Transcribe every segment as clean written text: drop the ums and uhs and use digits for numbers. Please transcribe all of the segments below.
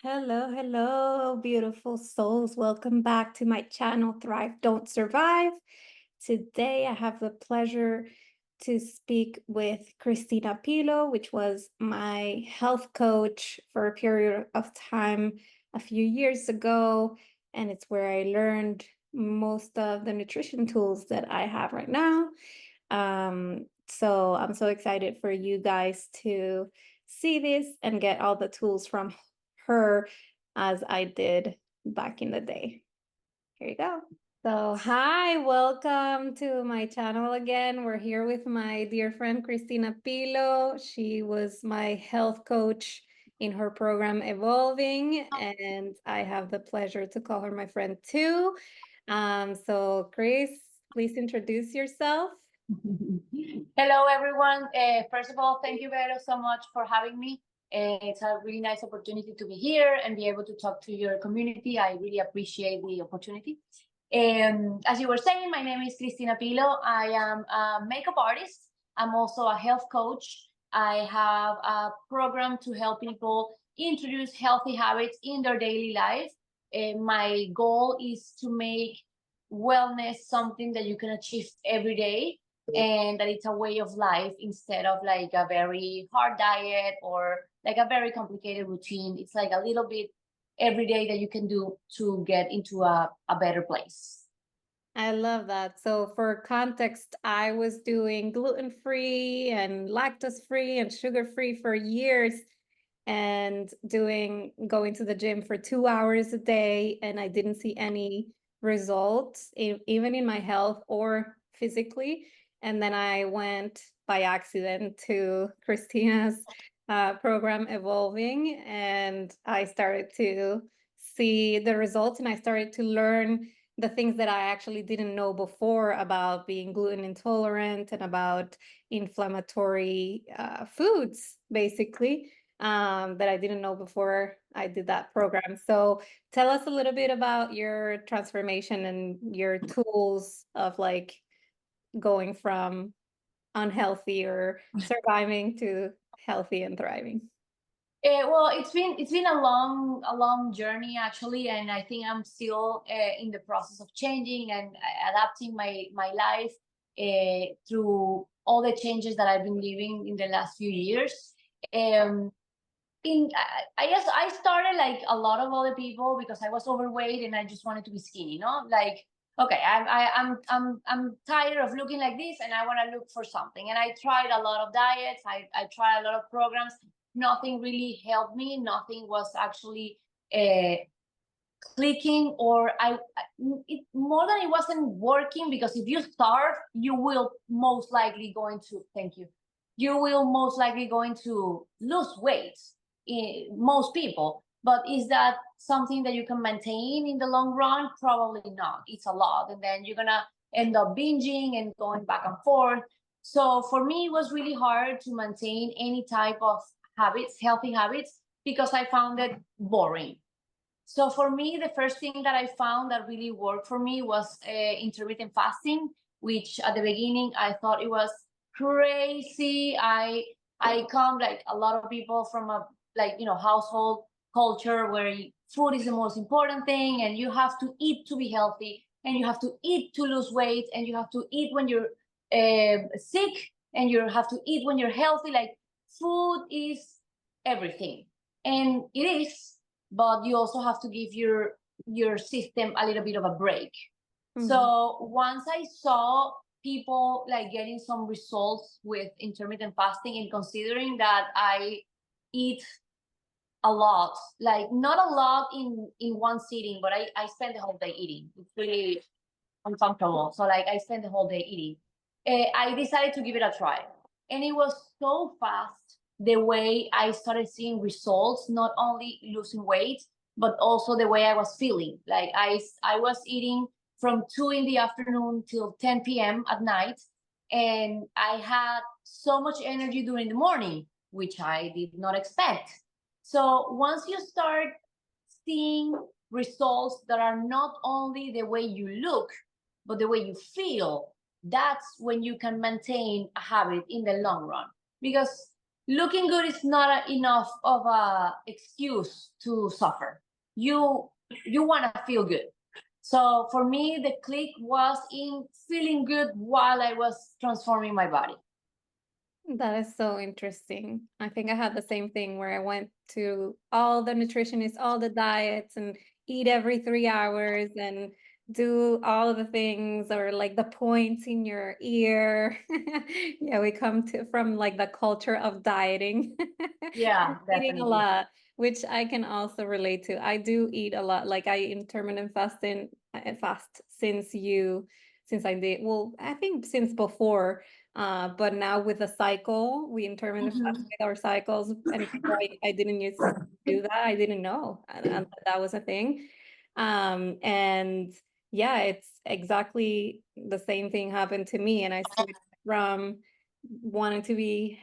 Hello, hello, beautiful souls. Welcome back to my channel, Thrive, Don't Survive. Today, I have the pleasure to speak with Cristina Pilo, which was my health coach for a period of time a few years ago. And it's where I learned most of the nutrition tools that I have right now. So I'm so excited for you guys to see this and get all the tools from her as I did back in the day. Here you go. So, hi, welcome to my channel again. We're here with my dear friend Cristina Pilo. She was my health coach in her program Evolving, and I have the pleasure to call her my friend too. So Chris, please introduce yourself. Hello, everyone. First of all, thank you, Vero, so much for having me. It's a really nice opportunity to be here and be able to talk to your community. I really appreciate the opportunity. As you were saying, my name is Cristina Pilo. I am a makeup artist. I'm also a health coach. I have a program to help people introduce healthy habits in their daily life. My goal is to make wellness something that you can achieve every day, and that it's a way of life instead of like a very hard diet or like a very complicated routine. It's like a little bit every day that you can do to get into a better place. I love that. So for context, I was doing gluten-free and lactose-free and sugar-free for years and going to the gym for 2 hours a day, and I didn't see any results, even in my health or physically. And then I went by accident to Christina's program Evolving, and I started to see the results, and I started to learn the things that I actually didn't know before about being gluten intolerant and about inflammatory foods, basically, that I didn't know before I did that program. So tell us a little bit about your transformation and your tools of like going from unhealthy or surviving to healthy and thriving. Well, it's been a long journey actually, and I think I'm still in the process of changing and adapting my life through all the changes that I've been living in the last few years. Um, I guess I started like a lot of other people because I was overweight and I just wanted to be skinny, like, okay, I'm tired of looking like this and I want to look for something. And I tried a lot of diets, I tried a lot of programs. Nothing really helped me. Nothing was actually clicking, or more than it wasn't working, because if you starve, you will most likely going to, thank you will most likely going to lose weight in most people. But is that something that you can maintain in the long run? Probably not. It's a lot, and then you're gonna end up binging and going back and forth. So for me, it was really hard to maintain any type of habits, healthy habits, because I found it boring. So for me, the first thing that I found that really worked for me was intermittent fasting, which at the beginning I thought it was crazy. I come like a lot of people from a household culture where food is the most important thing, and you have to eat to be healthy, and you have to eat to lose weight, and you have to eat when you're sick, and you have to eat when you're healthy. Like, food is everything, and it is, but you also have to give your system a little bit of a break. So once I saw people like getting some results with intermittent fasting, and considering that I eat a lot, like not a lot in one sitting, but I spend the whole day eating. It's really uncomfortable. So like I spend the whole day eating. I decided to give it a try, and it was so fast the way I started seeing results, not only losing weight, but also the way I was feeling. Like I was eating from 2 in the afternoon till 10 p.m. at night, and I had so much energy during the morning, which I did not expect. So once you start seeing results that are not only the way you look, but the way you feel, that's when you can maintain a habit in the long run. Because looking good is not enough of a excuse to suffer. You want to feel good. So for me, the click was in feeling good while I was transforming my body. That is so interesting. I think I had the same thing where I went to all the nutritionists, all the diets, and eat every 3 hours and do all of the things, or like the points in your ear. Yeah, we come to from like the culture of dieting. Yeah, Eating a definitely. lot, which I can also relate to. I do eat a lot. Like I intermittent fasting, I fast since I did, well, I think since before. But now with the cycle, we intermittent fast Mhm. with our cycles, and before I didn't used to do that. I didn't know and that was a thing. And yeah, it's exactly the same thing happened to me, and I switched from wanting to be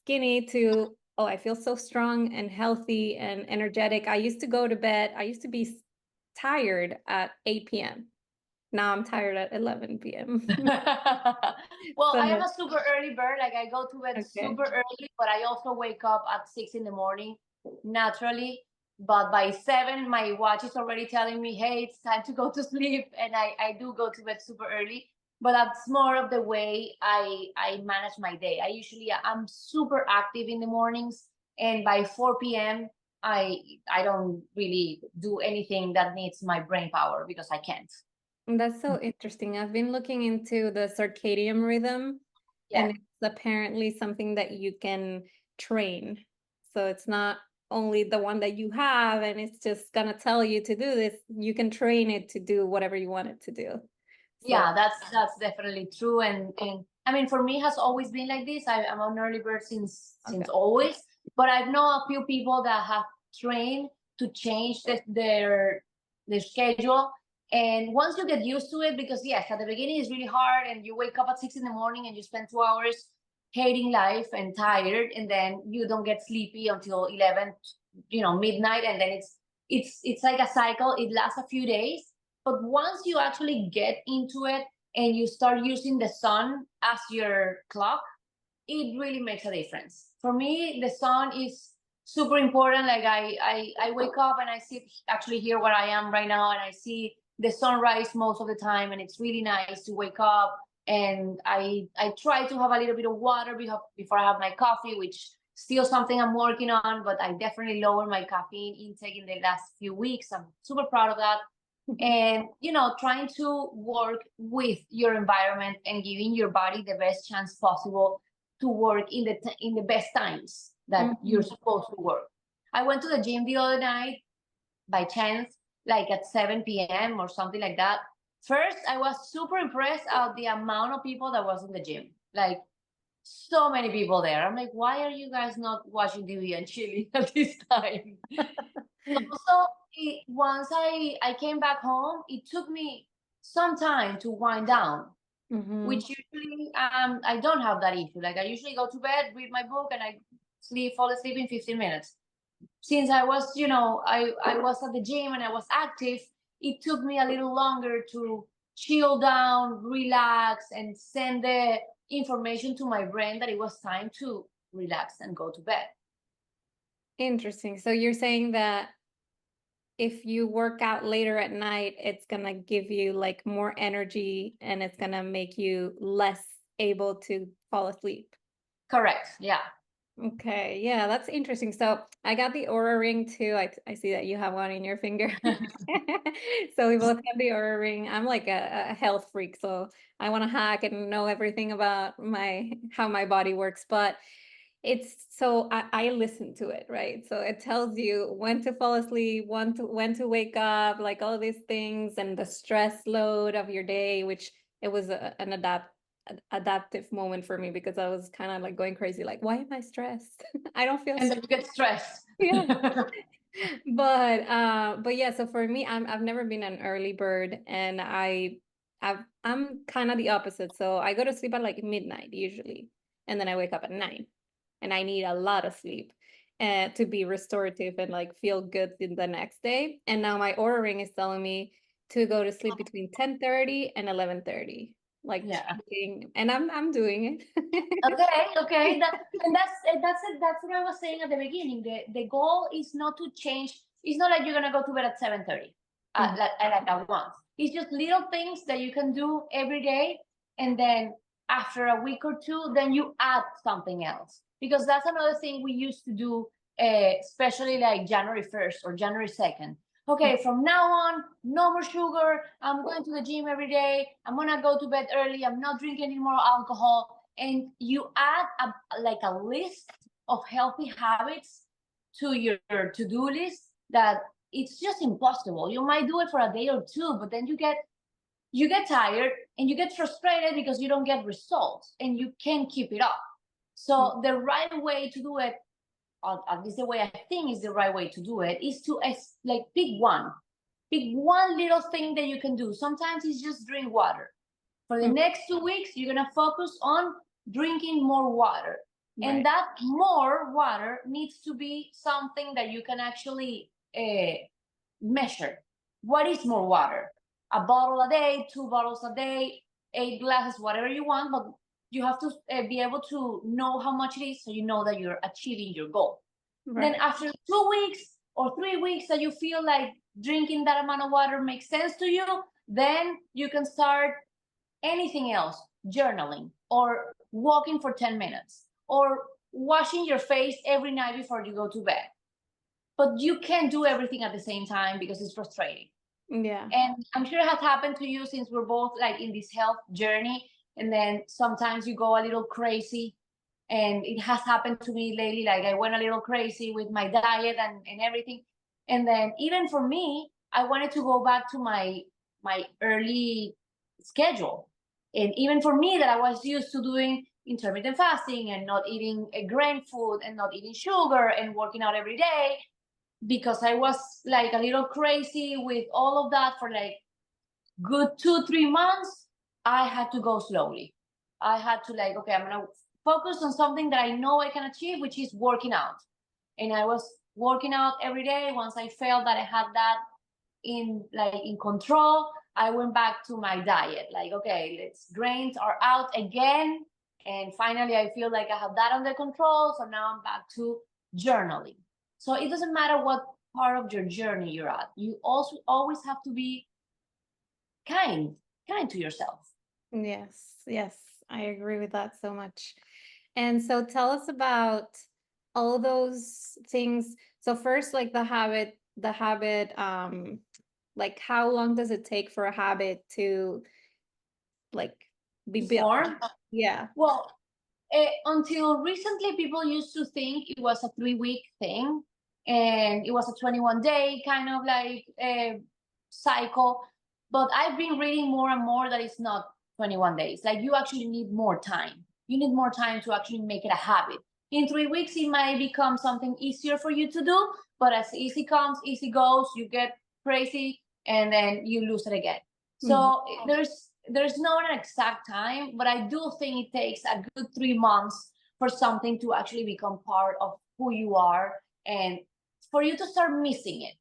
skinny to, oh, I feel so strong and healthy and energetic. I used to go to bed, I used to be tired at 8 p.m. Now I'm tired at 11 p.m. Well, I am So, a super early bird. Like I go to bed okay. super early, but I also wake up at 6 in the morning naturally. But by 7, my watch is already telling me, hey, it's time to go to sleep. And I do go to bed super early. But that's more of the way I manage my day. I'm super active in the mornings, and by 4 p.m. I don't really do anything that needs my brain power because I can't. And that's so interesting. I've been looking into the circadian rhythm, Yeah. and it's apparently something that you can train. So it's not only the one that you have, and it's just gonna tell you to do this. You can train it to do whatever you want it to do. So, Yeah, that's definitely true. And I mean, for me, it has always been like this. I'm an early bird okay. since always. But I've known a few people that have trained to change their schedule. And once you get used to it, because yes, at the beginning it's really hard, and you wake up at 6 in the morning and you spend 2 hours hating life and tired, and then you don't get sleepy until 11, midnight, and then it's like a cycle. It lasts a few days, but once you actually get into it and you start using the sun as your clock, it really makes a difference. For me, the sun is super important. Like I wake up and I sit actually here where I am right now, and I see the sunrise most of the time, and it's really nice to wake up. And I try to have a little bit of water before I have my coffee, which still something I'm working on, but I definitely lowered my caffeine intake in the last few weeks. I'm super proud of that. And trying to work with your environment and giving your body the best chance possible to work in the best times that you're Mhm. supposed to work. I went to the gym the other night by chance, like at 7 p.m. or something like that. First, I was super impressed at the amount of people that was in the gym. Like, so many people there. I'm like, why are you guys not watching TV and chilling at this time? Also, once I came back home, it took me some time to wind down, Mhm. which usually I don't have that issue. Like I usually go to bed, read my book, and I fall asleep in 15 minutes. Since I was, I was at the gym and I was active, it took me a little longer to chill down, relax, and send the information to my brain that it was time to relax and go to bed. Interesting. So you're saying that if you work out later at night, it's gonna give you like more energy and it's gonna make you less able to fall asleep. Correct. Yeah. Okay, yeah, that's interesting. So I got the Aura ring too. I see that you have one in your finger. So we both have the Aura ring. I'm like a health freak, so I want to hack and know everything about my how my body works. But it's so I listen to it, right? So it tells you when to fall asleep, when to wake up, like all these things, and the stress load of your day, which it was an adaptive moment for me because I was kind of like going crazy, like, why am I stressed? I don't feel And stressed. then you get stressed. Yeah. But yeah, so for me, I've never been an early bird, and I'm kind of the opposite. So I go to sleep at like midnight usually, and then I wake up at 9, and I need a lot of sleep to be restorative and like feel good in the next day. And now my Aura ring is telling me to go to sleep between 10:30 and 11:30. like Yeah. changing, and I'm doing it. Okay. That's what I was saying at the beginning. The goal is not to change. It's not like you're gonna go to bed at 7:30, Mhm. like at once. It's just little things that you can do every day, and then after a week or two, then you add something else. Because that's another thing we used to do, especially like January 1st or January 2nd. Okay, from now on, no more sugar. I'm going to the gym every day. I'm gonna go to bed early. I'm not drinking any more alcohol. And you add like a list of healthy habits to your to-do list that it's just impossible. You might do it for a day or two, but then you get tired and you get frustrated because you don't get results and you can't keep it up. So the right way to do it, or at least the way I think is the right way to do it, is to like pick one little thing that you can do. Sometimes it's just drink water. For the next 2 weeks, you're gonna focus on drinking more water. Right. And that more water needs to be something that you can actually measure. What is more water? A bottle a day, 2 bottles a day, 8 glasses, whatever you want, but you have to be able to know how much it is so you know that you're achieving your goal. Right. Then after 2 weeks or 3 weeks that you feel like drinking that amount of water makes sense to you, then you can start anything else, journaling or walking for 10 minutes or washing your face every night before you go to bed. But you can't do everything at the same time because it's frustrating. Yeah. And I'm sure it has happened to you since we're both like in this health journey. And then sometimes you go a little crazy. And it has happened to me lately. Like I went a little crazy with my diet and everything. And then even for me, I wanted to go back to my early schedule. And even for me, that I was used to doing intermittent fasting and not eating a grain food and not eating sugar and working out every day, because I was like a little crazy with all of that for like good 2-3 months. I had to go slowly. I had to like, okay, I'm gonna focus on something that I know I can achieve, which is working out. And I was working out every day. Once I felt that I had that in control, I went back to my diet. Like, okay, grains are out again. And finally I feel like I have that under control. So now I'm back to journaling. So it doesn't matter what part of your journey you're at. You also always have to be kind to yourself. Yes, yes, I agree with that so much. And so tell us about all those things. So first, like the habit, like how long does it take for a habit to like be built? Form. Yeah. Well, until recently, people used to think it was a 3-week thing, and it was a 21-day kind of like cycle. But I've been reading more and more that it's not 21 days. Like you actually need more time. You need more time to actually make it a habit. In 3 weeks, it might become something easier for you to do, but as easy comes, easy goes. You get crazy, and then you lose it again. So there's not an exact time, but I do think it takes a good 3 months for something to actually become part of who you are and for you to start missing it.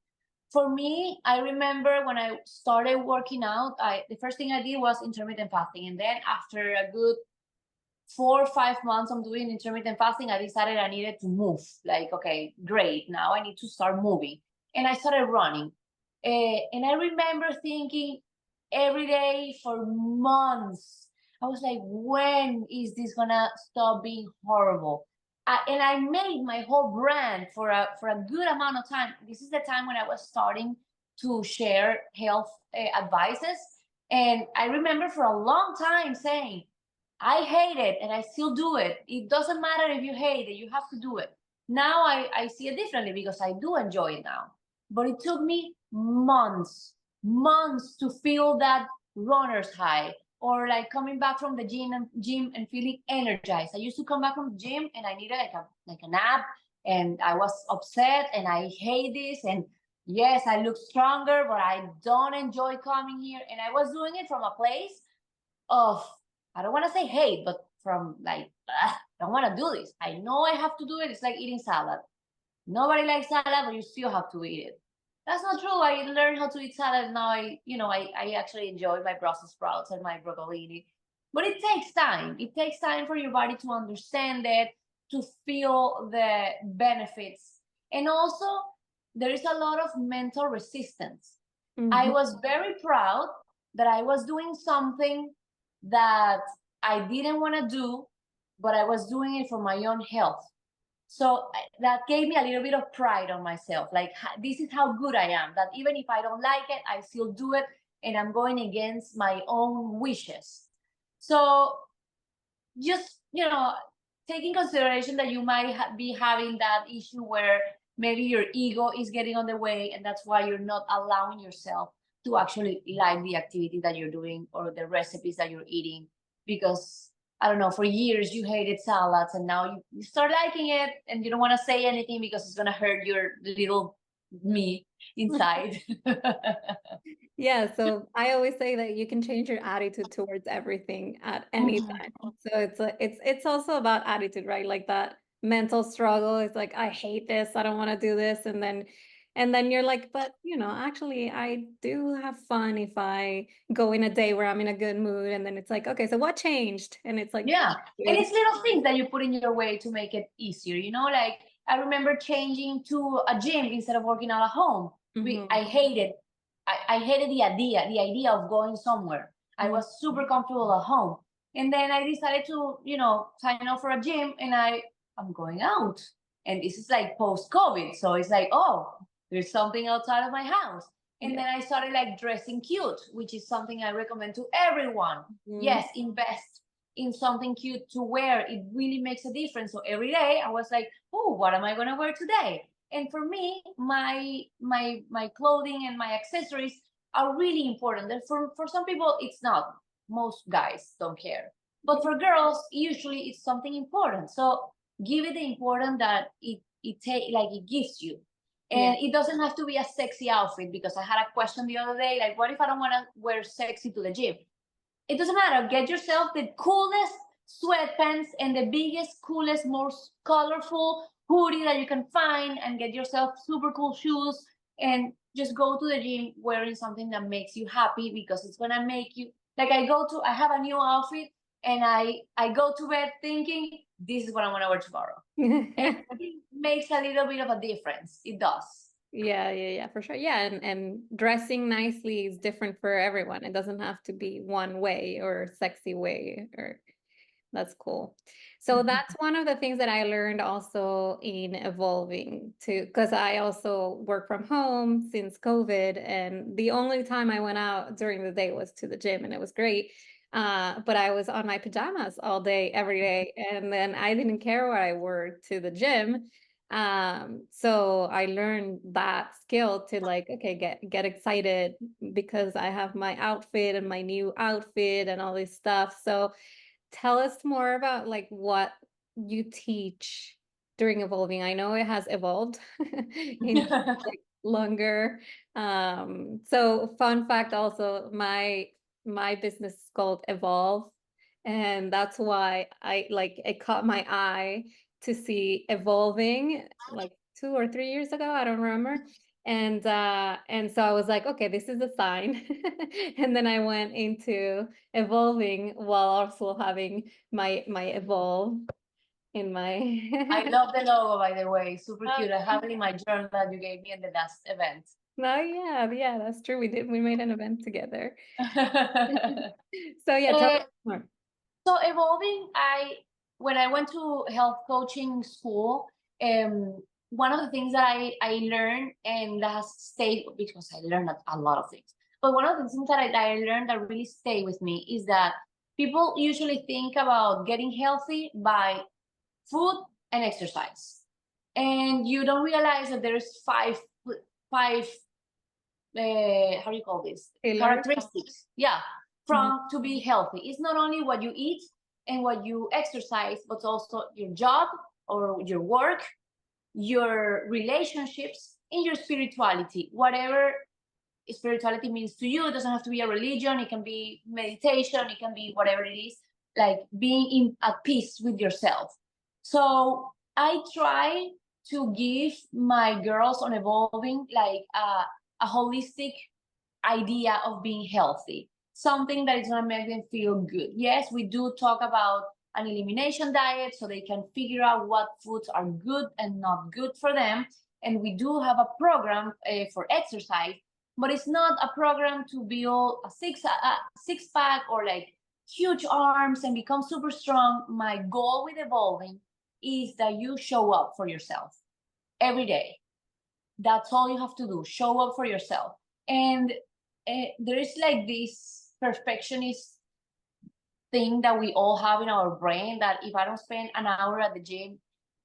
For me, I remember when I started working out, the first thing I did was intermittent fasting. And then after a good 4 or 5 months I'm doing intermittent fasting, I decided I needed to move. Like, okay, great, now I need to start moving. And I started running. And I remember thinking every day for months, I was like, when is this gonna stop being horrible? And I made my whole brand for a good amount of time. This is the time when I was starting to share health advices. And I remember for a long time saying, I hate it and I still do it. It doesn't matter if you hate it, you have to do it. Now I see it differently because I do enjoy it now. But it took me months to feel that runner's high, or like coming back from the gym and feeling energized. I used to come back from the gym and I needed like a nap, and I was upset and I hate this, and yes, I look stronger, but I don't enjoy coming here. And I was doing it from a place of, I don't want to say hate, but from like, I don't want to do this. I know I have to do it. It's like eating salad. Nobody likes salad, but you still have to eat it. That's not true. I learned how to eat salad. Now I actually enjoy my Brussels sprouts and my broccolini. But it takes time. It takes time for your body to understand it, to feel the benefits. And also, there is a lot of mental resistance. I was very proud that I was doing something that I didn't want to do, but I was doing it for my own health. So that gave me a little bit of pride on myself. Like, this is how good I am, that even if I don't like it, I still do it, and I'm going against my own wishes. So just, taking consideration that you might be having that issue where maybe your ego is getting on the way, and that's why you're not allowing yourself to actually like the activity that you're doing or the recipes that you're eating, because I don't know, for years you hated salads, and now you start liking it, and you don't want to say anything because it's going to hurt your little me inside. Yeah, so I always say that you can change your attitude towards everything at any time. So it's also about attitude, right? Like that mental struggle. It's like, I hate this, I don't want to do this, and then you're like, but actually I do have fun if I go in a day where I'm in a good mood, and then it's like, okay, so what changed? And it's like, Yeah. And it's little things that you put in your way to make it easier, like I remember changing to a gym instead of working out at home. I hated the idea of going somewhere. I was super comfortable at home. And then I decided to, sign up for a gym, and I'm going out. And this is like post-COVID. So it's like, oh, there's something outside of my house. And then I started like dressing cute, which is something I recommend to everyone. Yes, invest in something cute to wear. It really makes a difference. So every day I was like, oh, what am I going to wear today? And for me, my clothing and my accessories are really important. And for some people, it's not. Most guys don't care. But for girls, usually it's something important. So give it the importance that it gives you. And it doesn't have to be a sexy outfit, because I had a question the other day, like, what if I don't want to wear sexy to the gym? It doesn't matter. Get yourself the coolest sweatpants and the biggest, coolest, most colorful hoodie that you can find, and get yourself super cool shoes, and just go to the gym wearing something that makes you happy, because it's going to make you, like, I have a new outfit, and I go to bed thinking, this is what I want to wear tomorrow. And it makes a little bit of a difference. It does. Yeah, for sure. Yeah, and dressing nicely is different for everyone. It doesn't have to be one way or sexy way, or that's cool. So that's one of the things that I learned also in evolving too, because I also work from home since COVID, and the only time I went out during the day was to the gym, and it was great. But I was on my pajamas all day, every day, and then I didn't care what I wore to the gym. So I learned that skill to, like, okay, get excited because I have my outfit and my new outfit and all this stuff. So tell us more about like what you teach during evolving. I know it has evolved in like longer. So fun fact also, my business is called Evolve, and that's why it caught my eye to see evolving like 2 or 3 years ago. I don't remember. And so I was like, okay, this is a sign. And then I went into evolving while also having my evolve in my I love the logo, by the way. Super cute. I have it in my journal that you gave me in the last event. No, yeah, that's true. We made an event together. So yeah, tell us more. So evolving, when I went to health coaching school, one of the things that I learned, and that has stayed, because I learned a lot of things, but one of the things that I learned that really stayed with me is that people usually think about getting healthy by food and exercise, and you don't realize that there's five how do you call this, characteristics, yeah, from to be healthy. It's not only what you eat and what you exercise, but also your job or your work, your relationships, and your spirituality. Whatever spirituality means to you, it doesn't have to be a religion. It can be meditation. It can be whatever it is, like being at peace with yourself. So I try to give my girls on evolving like a holistic idea of being healthy. something that is going to make them feel good. Yes, we do talk about an elimination diet so they can figure out what foods are good and not good for them. And we do have a program for exercise, but it's not a program to build a six pack or like huge arms and become super strong. My goal with evolving is that you show up for yourself every day. That's all you have to do. Show up for yourself. And there is like this perfectionist thing that we all have in our brain that if I don't spend an hour at the gym,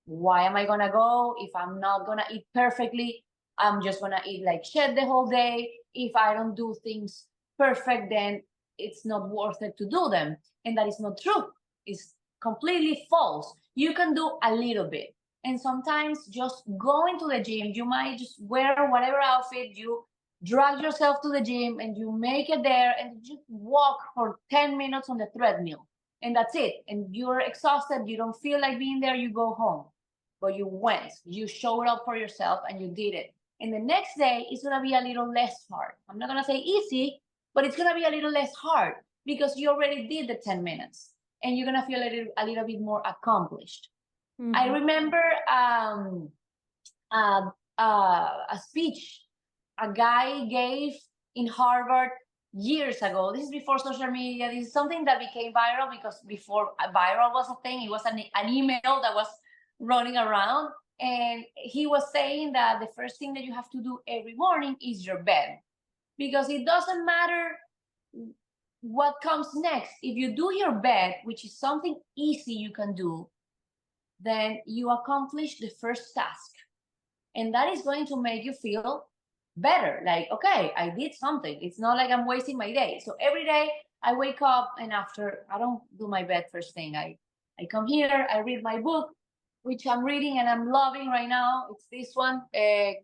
why am I gonna go? If I'm not gonna eat perfectly, I'm just gonna eat like shit the whole day. If I don't do things perfect, then it's not worth it to do them. And that is not true. It's completely false. You can do a little bit. And sometimes just going to the gym, you might just wear whatever outfit, you drag yourself to the gym and you make it there and you just walk for 10 minutes on the treadmill. And that's it. And you're exhausted. You don't feel like being there. You go home. But you went. You showed up for yourself and you did it. And the next day, it's going to be a little less hard. I'm not going to say easy, but it's going to be a little less hard because you already did the 10 minutes. And you're going to feel a little bit more accomplished. Mm-hmm. I remember a speech a guy gave in Harvard years ago. This is before social media. This is something that became viral because before viral was a thing, it was an email that was running around. And he was saying that the first thing that you have to do every morning is your bed. Because it doesn't matter what comes next. If you do your bed, which is something easy you can do, then you accomplish the first task. And that is going to make you feel better. Like, okay, I did something. It's not like I'm wasting my day. So every day I wake up and after, I don't do my bed first thing. I come here, I read my book, which I'm reading and I'm loving right now. It's this one,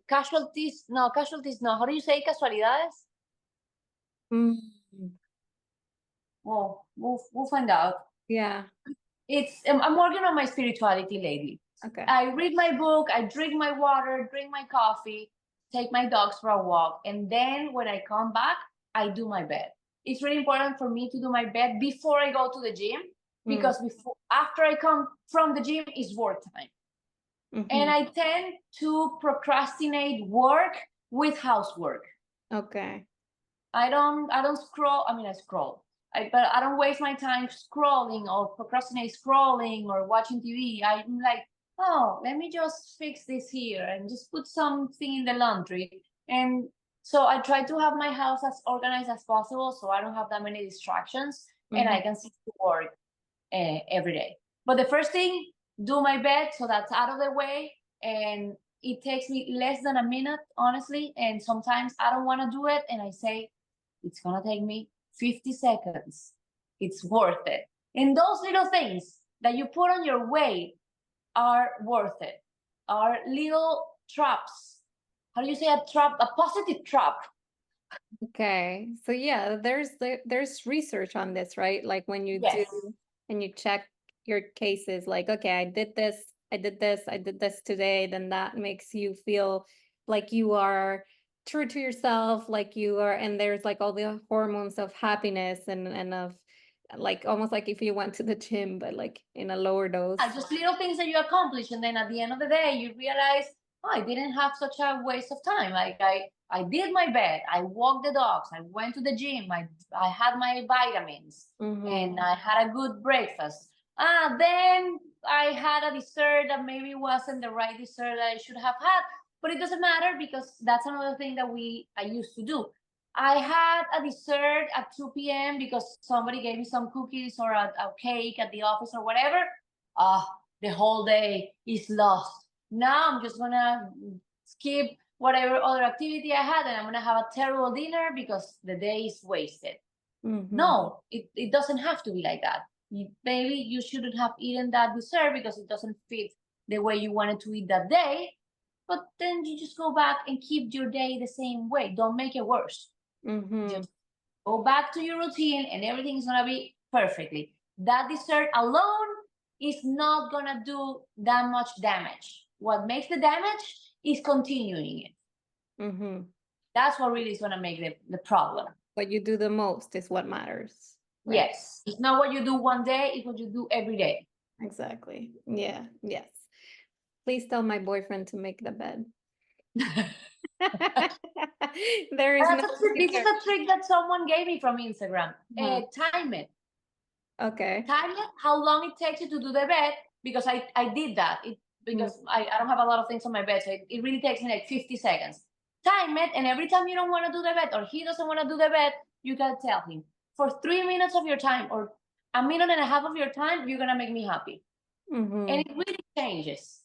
Casualties. No. How do you say casualidades? Well, we'll find out. Yeah. I'm working on my spirituality lately. Okay. I read my book, I drink my water, drink my coffee, take my dogs for a walk. And then when I come back, I do my bed. It's really important for me to do my bed before I go to the gym because after I come from the gym is work time. Mm-hmm. And I tend to procrastinate work with housework. Okay. I don't scroll. I mean, I scroll. But I don't waste my time scrolling or procrastinate scrolling or watching TV. I'm like, oh, let me just fix this here and just put something in the laundry. And so I try to have my house as organized as possible so I don't have that many distractions and I can sit to work every day. But the first thing, do my bed so that's out of the way. And it takes me less than a minute, honestly. And sometimes I don't want to do it. And I say, it's going to take me 50 seconds. It's worth it. And those little things that you put on your way are worth it. Are little traps. How do you say a trap? A positive trap. Okay. So yeah, there's research on this, right? Like when you do and you check your cases, like, okay, I did this today, then that makes you feel like you are true to yourself, like you are, and there's like all the hormones of happiness and of like almost like if you went to the gym, but like in a lower dose. Just little things that you accomplish, and then at the end of the day, you realize, oh, I didn't have such a waste of time. Like I did my bed, I walked the dogs, I went to the gym, I had my vitamins, and I had a good breakfast. Then I had a dessert that maybe wasn't the right dessert that I should have had, but it doesn't matter because that's another thing that I used to do. I had a dessert at 2 p.m. because somebody gave me some cookies or a cake at the office or whatever. The whole day is lost. Now I'm just gonna skip whatever other activity I had and I'm gonna have a terrible dinner because the day is wasted. No, it doesn't have to be like that. Maybe you shouldn't have eaten that dessert because it doesn't fit the way you wanted to eat that day. But then you just go back and keep your day the same way. Don't make it worse. Just go back to your routine and everything's going to be perfectly. That dessert alone is not going to do that much damage. What makes the damage is continuing it. That's what really is going to make the problem. what you do the most is what matters. Right? Yes. It's not what you do one day, it's what you do every day. Exactly. Yeah. Yes. Please tell my boyfriend to make the bed. There is no This is a trick that someone gave me from Instagram. Time it. Okay. Time it, how long it takes you to do the bed, because I did that. Because I don't have a lot of things on my bed, so it really takes me like 50 seconds. Time it, and every time you don't want to do the bed or he doesn't want to do the bed, you can tell him, for 3 minutes of your time or a minute and a half of your time, you're gonna make me happy. And it really changes.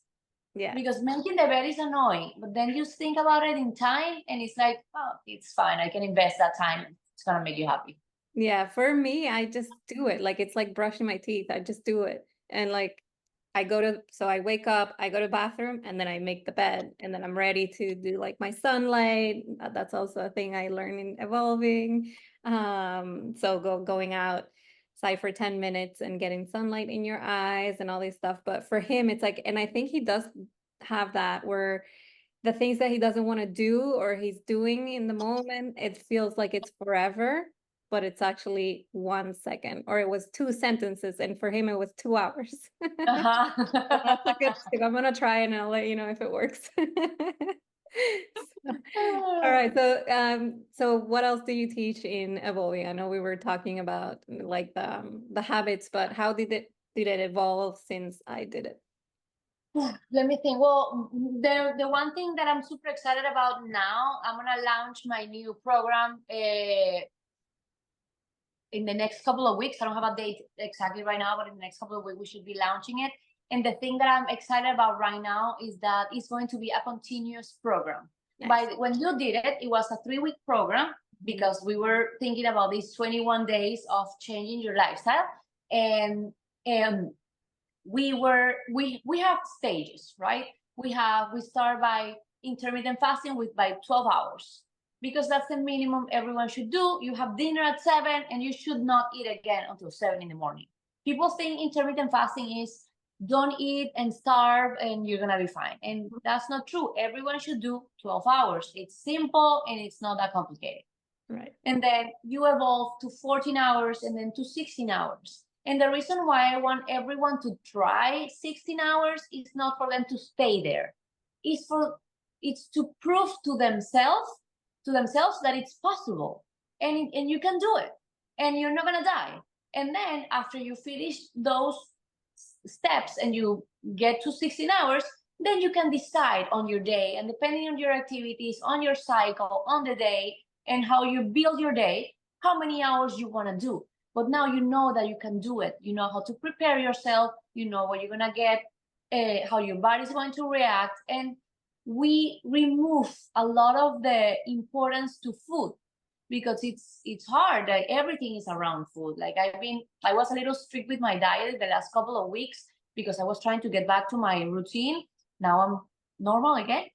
Yeah. Because making the bed is annoying, but then you think about it in time and it's like, oh, it's fine. I can invest that time. It's gonna make you happy. Yeah, for me, I just do it. Like it's like brushing my teeth. I just do it. And like I wake up, I go to the bathroom, and then I make the bed, and then I'm ready to do like my sunlight. That's also a thing I learned in evolving. So going outside for 10 minutes and getting sunlight in your eyes and all this stuff. But for him, it's like, and I think he does have that where the things that he doesn't want to do or he's doing in the moment, it feels like it's forever, but it's actually 1 second, or it was 2 sentences, and for him it was 2 hours. Uh-huh. So that's a good tip. I'm gonna try and I'll let you know if it works. All right, so what else do you teach in evolving? I know we were talking about like the habits, but how did it evolve since I did it? Let me think. Well, the one thing that I'm super excited about now, I'm gonna launch my new program in the next couple of weeks. I don't have a date exactly right now, but in the next couple of weeks we should be launching it. And the thing that I'm excited about right now is that it's going to be a continuous program. Nice. When you did it, it was a 3-week program because we were thinking about these 21 days of changing your lifestyle. And we have stages, right? We start by intermittent fasting by 12 hours, because that's the minimum everyone should do. You have dinner at 7 and you should not eat again until 7 in the morning. People think intermittent fasting is don't eat and starve and you're gonna be fine. And that's not true. Everyone should do 12 hours. It's simple and it's not that complicated. Right. And then you evolve to 14 hours and then to 16 hours. And the reason why I want everyone to try 16 hours is not for them to stay there. It's to prove to themselves that it's possible, and you can do it, and you're not gonna die. And then after you finish those steps and you get to 16 hours, then you can decide on your day, and depending on your activities, on your cycle, on the day, and how you build your day, how many hours you want to do. But now you know that you can do it. You know how to prepare yourself. You know what you're gonna get, how your body's going to react, and we remove a lot of the importance to food, because it's hard. Like, everything is around food. Like I was a little strict with my diet the last couple of weeks because I was trying to get back to my routine. Now I'm normal again.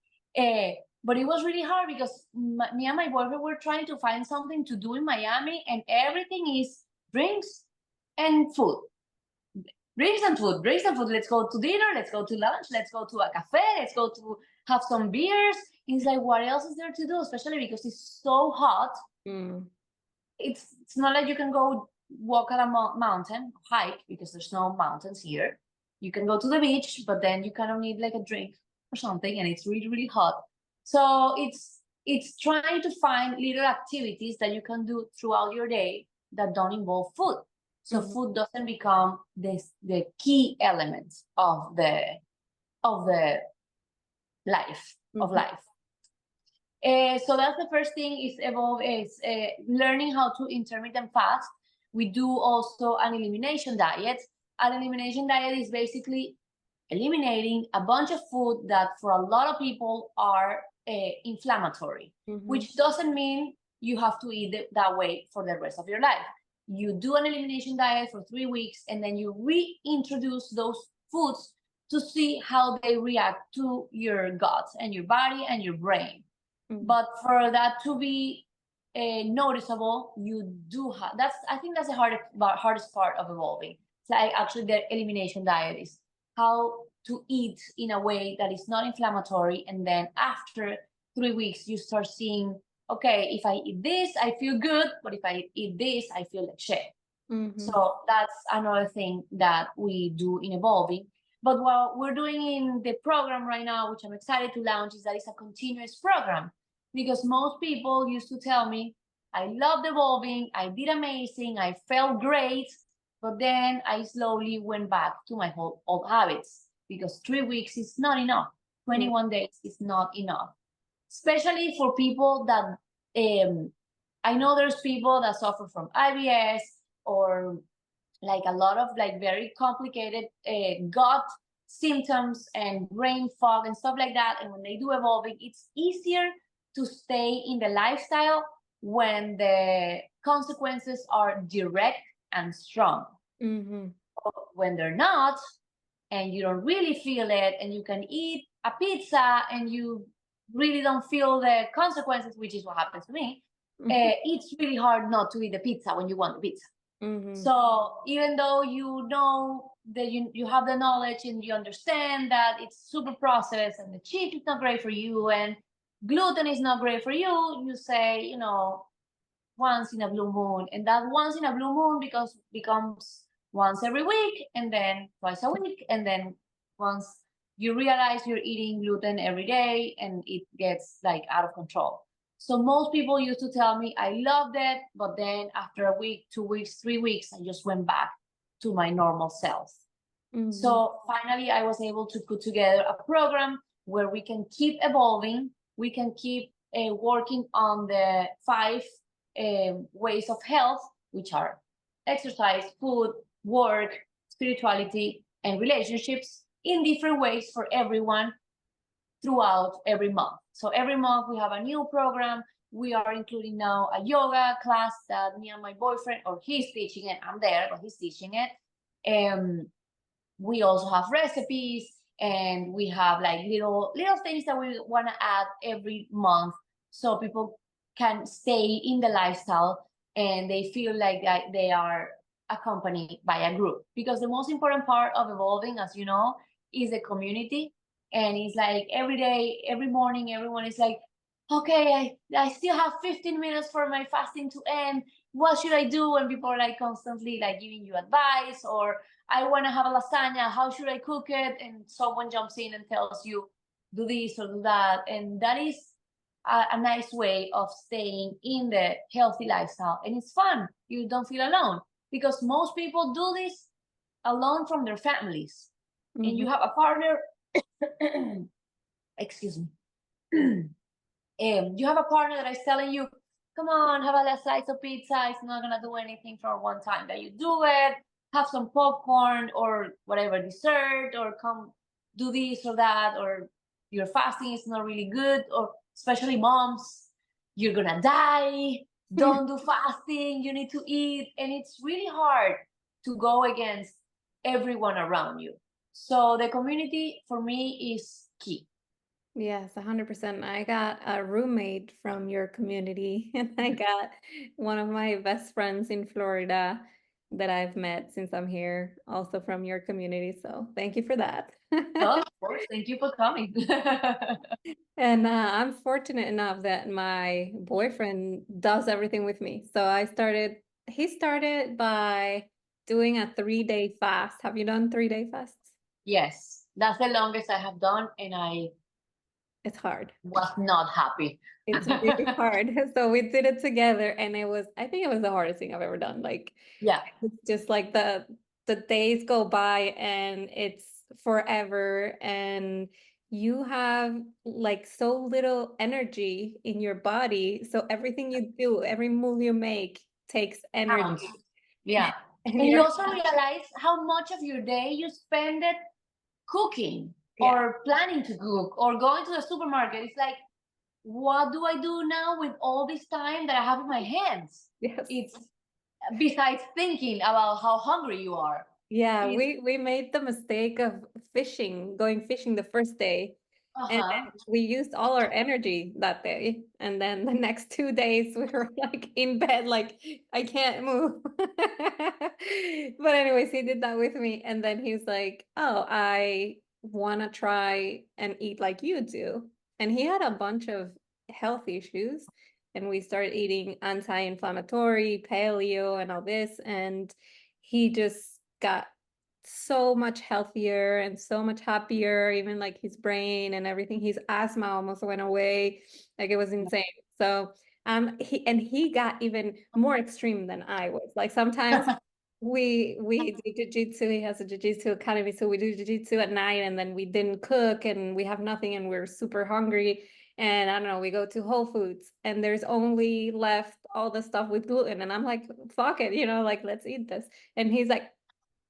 But it was really hard because me and my boyfriend were trying to find something to do in Miami, and everything is drinks and food. Drinks and food, drinks and food. Let's go to dinner, let's go to lunch, let's go to a cafe, let's go to have some beers. It's like, what else is there to do? Especially because it's so hot. It's not like you can go walk at a mountain, hike, because there's no mountains here. You can go to the beach, but then you kind of need like a drink or something, and it's really, really hot. So it's trying to find little activities that you can do throughout your day that don't involve food. So food doesn't become the key element of the life of life. So that's the first thing is learning how to intermittent fast. We do also an elimination diet. An elimination diet is basically eliminating a bunch of food that for a lot of people are inflammatory, which doesn't mean you have to eat that way for the rest of your life. You do an elimination diet for 3 weeks, and then you reintroduce those foods to see how they react to your gut and your body and your brain. But for that to be noticeable, you do have, I think that's the hardest part of evolving. So actually the elimination diet is how to eat in a way that is not inflammatory, and then after 3 weeks you start seeing okay, if I eat this, I feel good, but if I eat this, I feel like shit. Mm-hmm. So that's another thing that we do in Evolving. But what we're doing in the program right now, which I'm excited to launch, is that it's a continuous program. Because most people used to tell me, I loved Evolving, I did amazing, I felt great, but then I slowly went back to my whole old habits because 3 weeks is not enough. 21 days is not enough, especially for people that I know there's people that suffer from IBS or like a lot of like very complicated gut symptoms and brain fog and stuff like that. And when they do Evolving, it's easier to stay in the lifestyle when the consequences are direct and strong. Mm-hmm. When they're not, and you don't really feel it, and you can eat a pizza and you really don't feel the consequences, which is what happens to me, it's really hard not to eat the pizza when you want the pizza. Mm-hmm. So even though you know that you have the knowledge and you understand that it's super processed and the cheese is not great for you and gluten is not great for you, you say, you know, once in a blue moon, and that once in a blue moon becomes once every week, and then twice a week, and then once you realize you're eating gluten every day and it gets like out of control. So most people used to tell me I loved it, but then after a week, 2 weeks, 3 weeks, I just went back to my normal self. Mm-hmm. So finally I was able to put together a program where we can keep evolving, we can keep working on the 5 ways of health, which are exercise, food, work, spirituality, and relationships in different ways for everyone throughout every month. So every month we have a new program. We are including now a yoga class that me and my boyfriend, or he's teaching it, I'm there, but he's teaching it. We also have recipes, and we have like little things that we want to add every month so people can stay in the lifestyle and they feel like that they are accompanied by a group, because the most important part of evolving, as you know, is the community. And it's like every day, every morning, everyone is like, okay, I still have 15 minutes for my fasting to end, what should I do? And people are like constantly like giving you advice, or I want to have a lasagna, how should I cook it? And someone jumps in and tells you, do this or do that. And that is a nice way of staying in the healthy lifestyle. And it's fun. You don't feel alone, because most people do this alone from their families. Mm-hmm. And you have a partner, excuse me. You have a partner that is telling you, come on, have a slice of pizza. It's not going to do anything for one time that you do it. Have some popcorn or whatever dessert, or come do this or that, or your fasting is not really good, or especially moms, you're going to die. Don't do fasting. You need to eat. And it's really hard to go against everyone around you. So the community for me is key. Yes, 100%. I got a roommate from your community, and I got one of my best friends in Florida that I've met since I'm here, also from your community. So thank you for that. Oh, of course. Thank you for coming. And I'm fortunate enough that my boyfriend does everything with me. So he started by doing a 3-day fast. Have you done 3-day fasts? Yes, that's the longest I have done, and I It's hard. was not happy. It's really hard. So we did it together, and I think it was the hardest thing I've ever done. Like, Yeah. it's just like the days go by and it's forever, and you have like so little energy in your body. So everything you do, every move you make takes Counts. energy. Yeah. And And you're you also realize how much of your day you spend it cooking yeah. or planning to cook or going to the supermarket. It's like, what do I do now with all this time that I have in my hands? Yes. It's besides thinking about how hungry you are. Yeah, It's, we made the mistake of going fishing the first day. And then we used all our energy that day. And then the next 2 days we were like in bed, like I can't move. But anyways, he did that with me. And then he's like, oh, I want to try and eat like you do. And he had a bunch of health issues. and we started eating anti-inflammatory, paleo, and all this. And he just got so much healthier and so much happier, even like his brain and everything. His asthma almost went away. Like it was insane. So he got even more extreme than I was. Like sometimes we do jiu-jitsu. He has a jiu-jitsu academy, so we do jiu-jitsu at night, and then we didn't cook and we have nothing and we're super hungry. And I don't know, we go to Whole Foods and there's only left all the stuff with gluten. And I'm like, fuck it, like let's eat this. And he's like,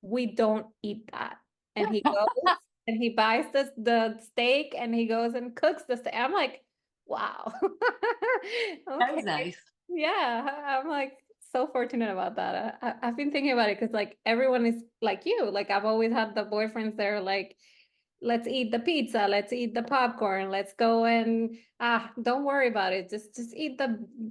we don't eat that. And he goes and he buys the steak and he goes and cooks the steak. I'm like, wow. That is Okay. nice. Yeah. I'm like so fortunate about that. I've been thinking about it because like everyone is like you. Like I've always had the boyfriends that are like, let's eat the pizza, let's eat the popcorn, let's go and don't worry about it. Just eat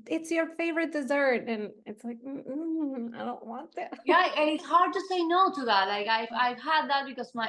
it's your favorite dessert. And it's like, I don't want that. Yeah, and it's hard to say no to that. Like I've had that because my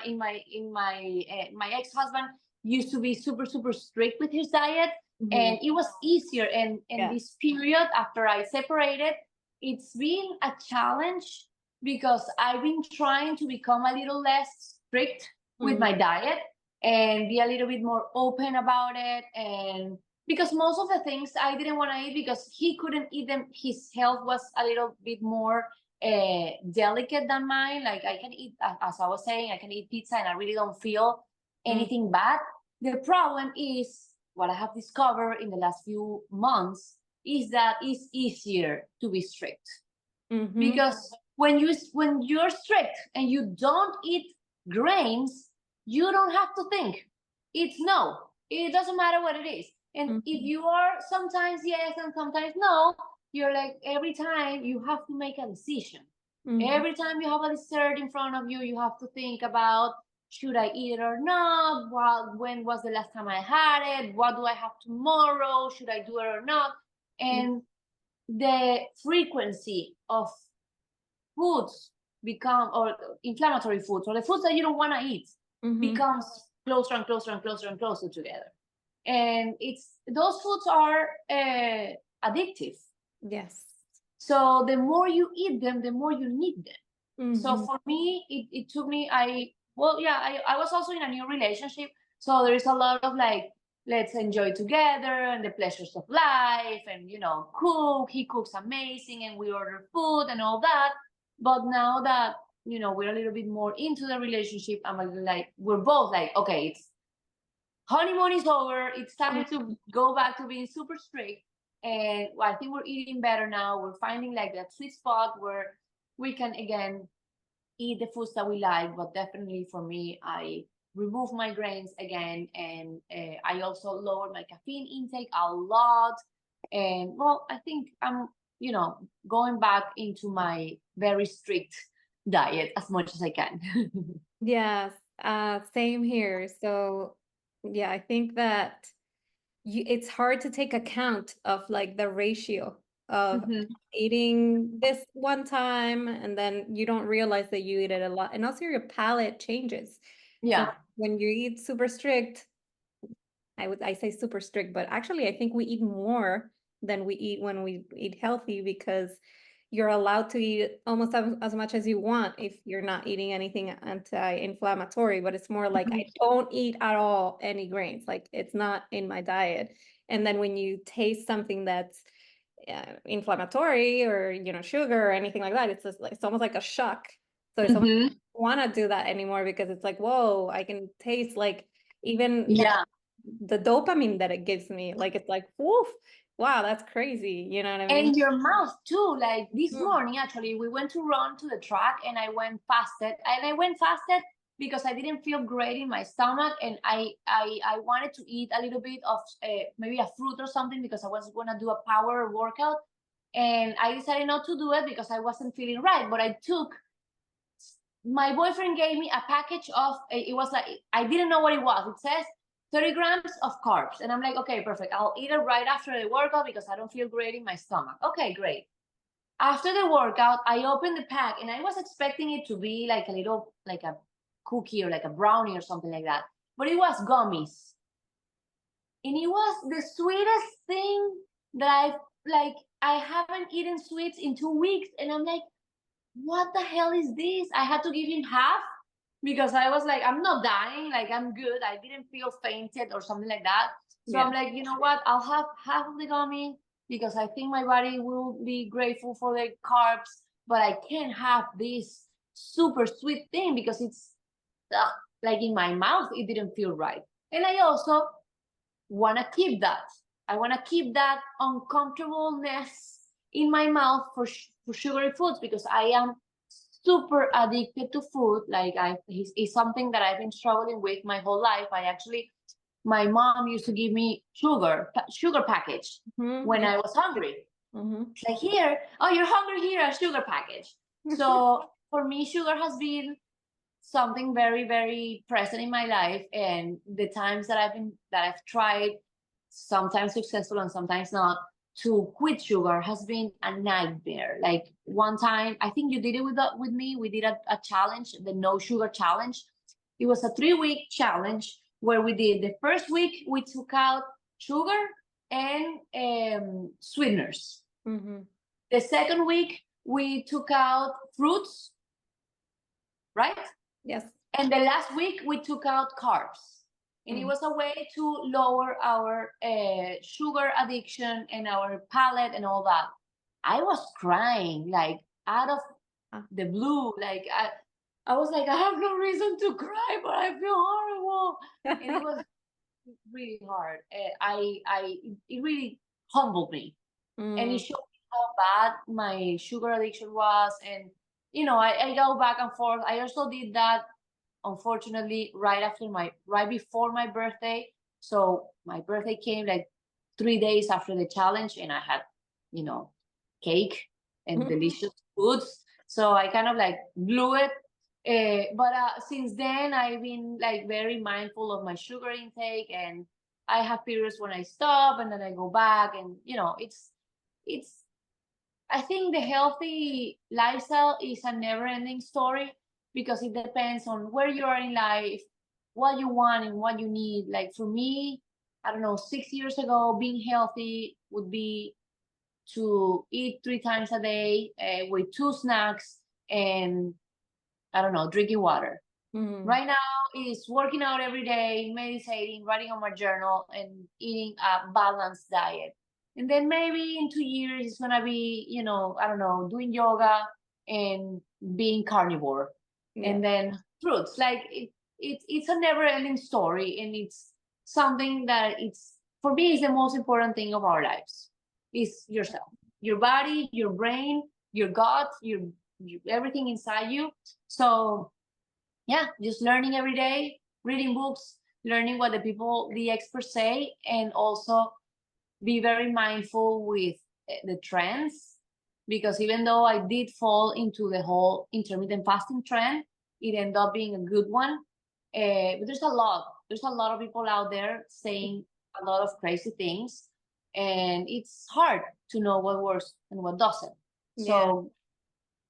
ex-husband used to be super strict with his diet, and it was easier. And Yeah. this period after I separated, it's been a challenge because I've been trying to become a little less strict with my diet and be a little bit more open about it. And because most of the things I didn't want to eat because he couldn't eat them, his health was a little bit more delicate than mine. Like I can eat, as I was saying, I can eat pizza and I really don't feel anything bad. The problem is what I have discovered in the last few months is that it's easier to be strict because when you're strict and you don't eat grains, you don't have to think. It's no. It doesn't matter what it is. And if you are sometimes yes and sometimes no, you're like every time you have to make a decision. Every time you have a dessert in front of you, you have to think about should I eat it or not? When was the last time I had it? What do I have tomorrow? Should I do it or not? And the frequency of foods become, or inflammatory foods, or the foods that you don't want to eat, becomes closer and closer and closer and closer together. And those foods are addictive. Yes. So the more you eat them, the more you need them. So for me, it took me, I was also in a new relationship. So there is a lot of like, let's enjoy together and the pleasures of life and, cook. He cooks amazing and we order food and all that. But now that, we're a little bit more into the relationship, I'm like, we're both like, okay, it's honeymoon is over. It's time to go back to being super strict. And I think we're eating better now. We're finding like that sweet spot where we can again eat the foods that we like. But definitely for me, I remove my grains again, and I also lower my caffeine intake a lot. And well, I think I'm going back into my very strict diet as much as I can. Yes, same here. So yeah, I think that it's hard to take account of like the ratio of eating this one time and then you don't realize that you eat it a lot. And also your palate changes. So Yeah. when you eat super strict, I say super strict, but actually I think we eat more than we eat when we eat healthy because you're allowed to eat almost as much as you want if you're not eating anything anti-inflammatory, but it's more like I don't eat at all any grains, like it's not in my diet. And then when you taste something that's inflammatory or sugar or anything like that, it's almost like a shock. So it's almost don't want to do that anymore because it's like, whoa, I can taste like even the dopamine that it gives me. Like it's like, woof, wow, that's crazy. You know what I mean? And your mouth too. Like this morning, actually, we went to run to the track and I went fasted. And I went fasted because I didn't feel great in my stomach. And I wanted to eat a little bit of maybe a fruit or something because I was going to do a power workout. And I decided not to do it because I wasn't feeling right. But my boyfriend gave me a package of, it was like, I didn't know what it was. It says 30 grams of carbs. And I'm like, okay, perfect. I'll eat it right after the workout because I don't feel great in my stomach. Okay, great. After the workout, I opened the pack and I was expecting it to be like a little, like a cookie or like a brownie or something like that. But it was gummies. And it was the sweetest thing that I've like, I haven't eaten sweets in 2 weeks. And I'm like, what the hell is this? I had to give him half because I was like, I'm not dying. Like, I'm good. I didn't feel fainted or something like that. So Yeah. I'm like, you know what? I'll have half of the gummy because I think my body will be grateful for the carbs, but I can't have this super sweet thing because it's like in my mouth, it didn't feel right. And I also want to keep that. I want to keep that uncomfortableness in my mouth for sugary foods because I am super addicted to food. Like it's something that I've been struggling with my whole life. My mom used to give me sugar package when Yeah. I was hungry. Mm-hmm. It's like, here, oh, you're hungry, here, a sugar package. So for me, sugar has been something very, very present in my life. And the times that I've tried, sometimes successful and sometimes not, to quit sugar has been a nightmare. Like one time, I think you did it with me. We did a challenge, the no sugar challenge. It was a 3-week challenge where we did the first week, we took out sugar and sweeteners. Mm-hmm. The second week, we took out fruits, right? Yes. And the last week, we took out carbs. And it was a way to lower our sugar addiction and our palate and all that. I was crying, like out of the blue. Like I was like, I have no reason to cry, but I feel horrible. And it was really hard. It really humbled me. And it showed me how bad my sugar addiction was. And, I go back and forth. I also did that, unfortunately, right before my birthday. So my birthday came like 3 days after the challenge, and I had, cake and delicious foods. So I kind of like blew it. But since then, I've been like very mindful of my sugar intake, and I have periods when I stop and then I go back, and it's. I think the healthy lifestyle is a never-ending story because it depends on where you are in life, what you want and what you need. Like for me, I don't know, 6 years ago, being healthy would be to eat 3 times a day with 2 snacks and, I don't know, drinking water. Right now is working out every day, meditating, writing on my journal, and eating a balanced diet. And then maybe in 2 years it's gonna be, I don't know, doing yoga and being carnivore. Yeah. And then fruits. Like it's a never-ending story, and it's something that it's for me is the most important thing of our lives. Is yourself, your body, your brain, your gut, your everything inside you. So yeah, just learning every day, reading books, learning what the experts say, and also be very mindful with the trends. Because even though I did fall into the whole intermittent fasting trend, it ended up being a good one. But there's a lot of people out there saying a lot of crazy things, and it's hard to know what works and what doesn't. So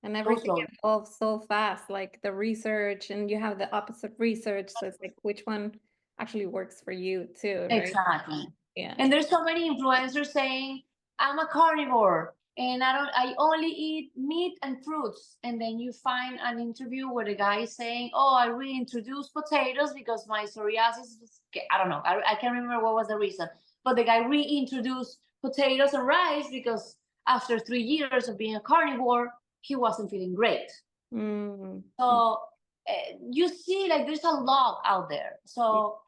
And go everything slowly. evolves so fast, like the research, and you have the opposite research. So it's like which one actually works for you too, right? Exactly. Yeah. And there's so many influencers saying, I'm a carnivore and I only eat meat and fruits. And then you find an interview where the guy is saying, oh, I reintroduced potatoes because my psoriasis was, I don't know. I can't remember what was the reason. But the guy reintroduced potatoes and rice because after 3 years of being a carnivore, he wasn't feeling great. So you see, like there's a lot out there. So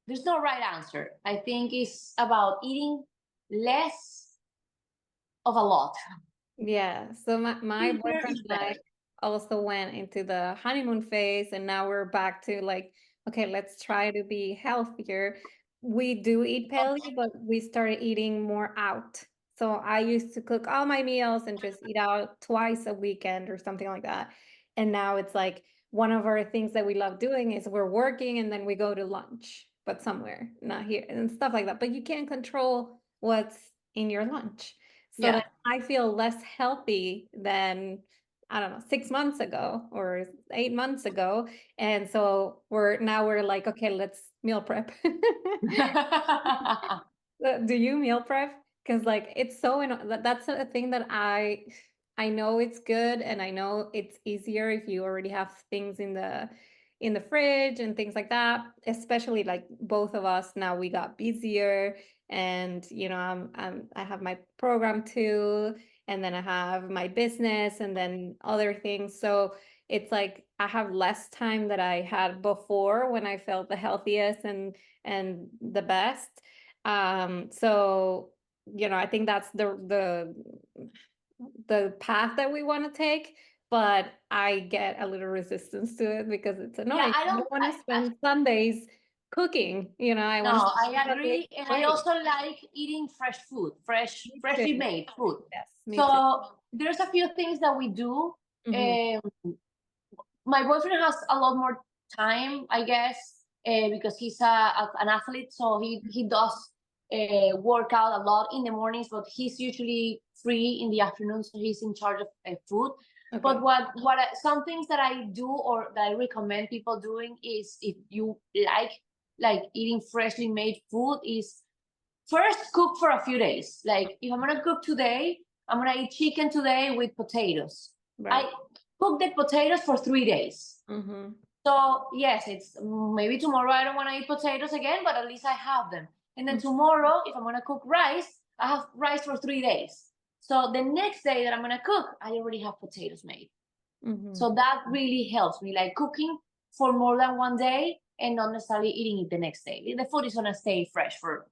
there's no right answer. I think it's about eating less of a lot. Yeah. So my Simpler boyfriend is and I better. also went into the honeymoon phase, and now we're back to like, okay, let's try to be healthier. We do eat paleo, but we started eating more out. So I used to cook all my meals and just eat out twice a weekend or something like that. And now it's like one of our things that we love doing is we're working and then we go to lunch, but somewhere, not here, and stuff like that. But you can't control what's in your lunch. So Yeah. then I feel less healthy than, I don't know, 6 months ago or 8 months ago. And so we're like, okay, let's meal prep. Do you meal prep? Because like it's so that's a thing that I know it's good, and I know it's easier if you already have things in the fridge and things like that. Especially like both of us now, we got busier, and you know I have my program too, and then I have my business, and then other things. So it's like I have less time that I had before when I felt the healthiest and the best. So you know, I think that's the path that we want to take, but I get a little resistance to it because it's Yeah, annoying. I I don't. don't want to spend Sundays cooking, you know, I want to No, spend I Sundays agree, and I playing. also like eating fresh food, Me freshly too. made food. Yes, me too. So there's a few things that we do. Hmm. Um, my boyfriend has a lot more time, I guess, because he's an athlete, so he does work out a lot in the mornings, but he's usually free in the afternoon, so he's in charge of food. Okay. But some things that I do or that I recommend people doing is, if you like eating freshly made food, is first cook for a few days. Like, if I'm gonna cook today, I'm gonna eat chicken today with potatoes. Right. I cook the potatoes for 3 days. Mm-hmm. So yes, it's maybe tomorrow I don't want to eat potatoes again, but at least I have them. And then tomorrow, if I'm gonna cook rice, I have rice for 3 days. So the next day that I'm gonna cook, I already have potatoes made. Mm-hmm. So that really helps me, like cooking for more than one day and not necessarily eating it the next day. The food is gonna stay fresh for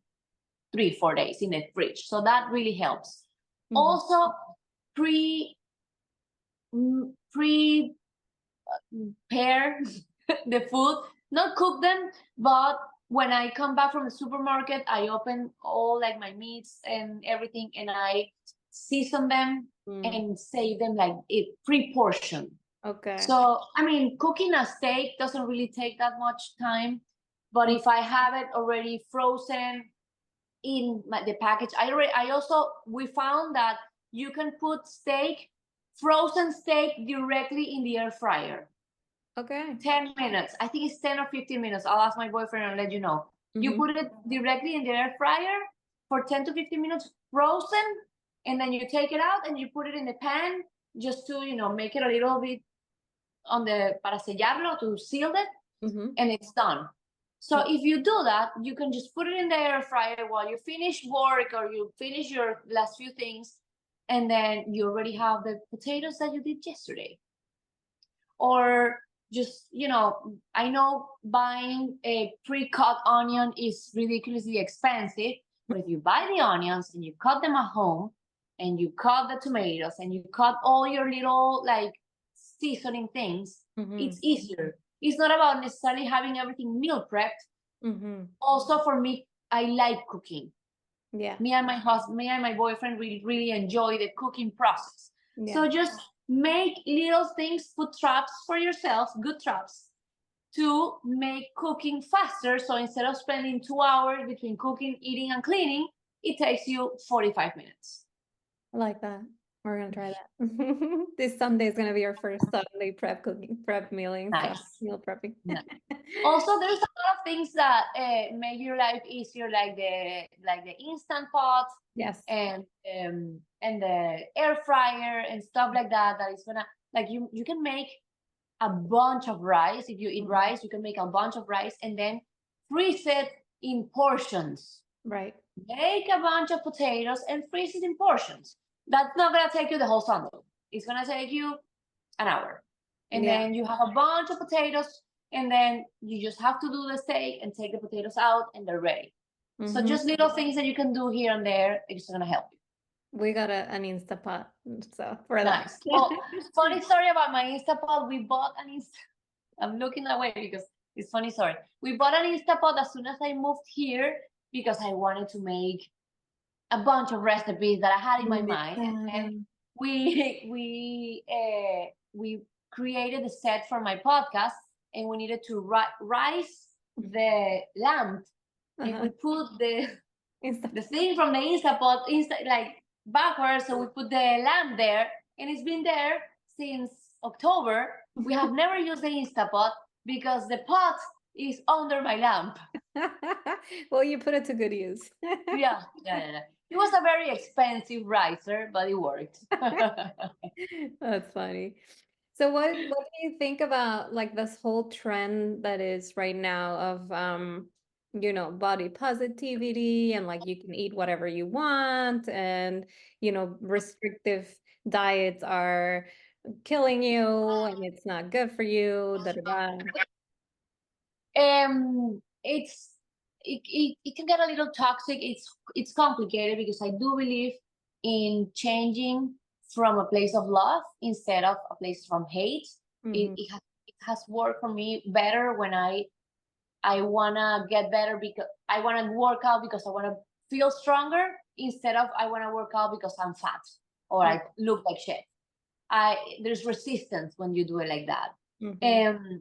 3-4 days in the fridge. So that really helps. Mm-hmm. Also, pre pre pair the food, not cook them, but when I come back from the supermarket, I open all like my meats and everything, and I season them Mm. and save them like it pre-portioned. Okay. So, I mean, cooking a steak doesn't really take that much time, but if I have it already frozen in the package, we found that you can put frozen steak directly in the air fryer. Okay. 10 minutes. I think it's 10 or 15 minutes. I'll ask my boyfriend and let you know. You Mm-hmm. put it directly in the air fryer for 10 to 15 minutes frozen, and then you take it out and you put it in the pan just to, make it a little bit para sellarlo, to seal it, Mm-hmm. and it's done. So if you do that, you can just put it in the air fryer while you finish work or you finish your last few things, and then you already have the potatoes that you did yesterday. Or just, I know buying a pre-cut onion is ridiculously expensive, but if you buy the onions and you cut them at home, and you cut the tomatoes and you cut all your little like seasoning things, Mm-hmm. it's easier. It's not about necessarily having everything meal prepped. Mm-hmm. Also, for me, I like cooking. Yeah. Me and my boyfriend really enjoy the cooking process. Yeah. So just make little things, put traps for yourself, good traps, to make cooking faster. So instead of spending 2 hours between cooking, eating, and cleaning, it takes you 45 minutes. I like that. We're gonna try that. This Sunday is gonna be our first Sunday prep mealing, so Nice. meal prepping. Nice. Also, there's a lot of things that make your life easier, like the instant pot, Yes. and the air fryer and stuff like that. That is gonna, like, you can make a bunch of rice. If you eat rice, you can make a bunch of rice and then freeze it in portions. Right. Make a bunch of potatoes and freeze it in portions. That's not gonna take you the whole Sunday. It's gonna take you an hour. And Yeah. then you have a bunch of potatoes, and then you just have to do the steak and take the potatoes out, and they're ready. So just little things that you can do here and there, it's gonna help you. We got an Instapot, so for that. Nice. Well, funny story about my Instapot. We bought an I'm looking away because it's funny story. We bought an Instapot as soon as I moved here because I wanted to make a bunch of recipes that I had in my mind. And we created a set for my podcast, and we needed to rice the lamp, and we put the thing from the Instapot like backwards. So we put the lamp there, and it's been there since October. We have never used the Instapot because the pot is under my lamp. Well, you put it to good use. Yeah. It was a very expensive riser, but it worked. That's funny. So what do you think about like this whole trend that is right now of body positivity and like you can eat whatever you want and restrictive diets are killing you and it's not good for you, da da da. It can get a little toxic. It's complicated because I do believe in changing from a place of love instead of a place from hate. Mhm. It has worked for me better when I wanna get better because I wanna work out because I wanna feel stronger instead of I wanna work out because I'm fat or I look like shit. There's resistance when you do it like that. Mhm.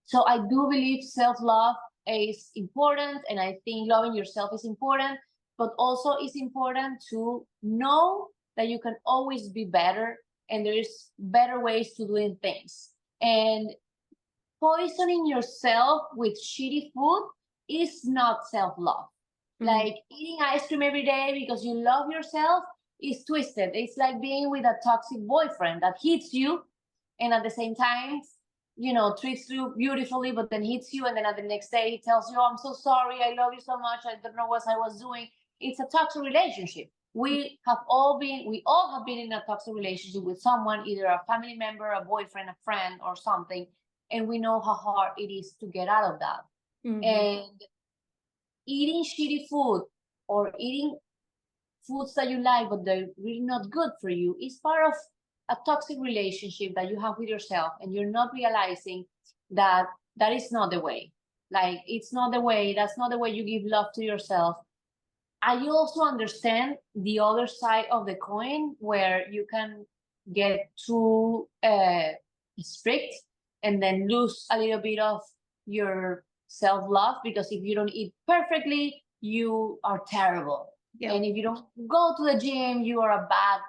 So I do believe self-love is important, and I think loving yourself is important, but also it's important to know that you can always be better and there's better ways to doing things. And poisoning yourself with shitty food is not self-love. Mhm. Like eating ice cream every day because you love yourself is twisted. It's like being with a toxic boyfriend that hits you and at the same time, treats you beautifully, but then hits you. And then at the next day, he tells you, oh, I'm so sorry. I love you so much. I don't know what I was doing. It's a toxic relationship. We all have been in a toxic relationship with someone, either a family member, a boyfriend, a friend, or something. And we know how hard it is to get out of that. Mhm. And eating shitty food or eating foods that you like but they're really not good for you is part of a toxic relationship that you have with yourself, and you're not realizing that that is not the way. Like, it's not the way. That's not the way you give love to yourself. I also understand the other side of the coin where you can get too strict and then lose a little bit of your self-love, because if you don't eat perfectly, you are terrible. And Yep. if you don't go to the gym, you are a bad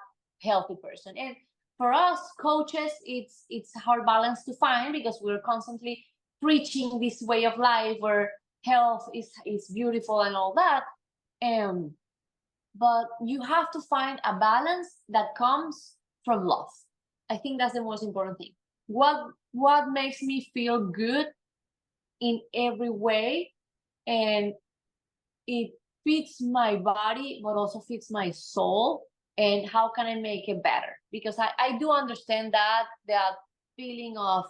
healthy person. And for us coaches, it's a hard balance to find, because we're constantly preaching this way of life where health is beautiful and all that. um, but you have to find a balance that comes from love. I think that's the most important thing. What makes me feel good in every way, and it fits my body but also fits my soul, and how can I make it better? Because I do understand that feeling of,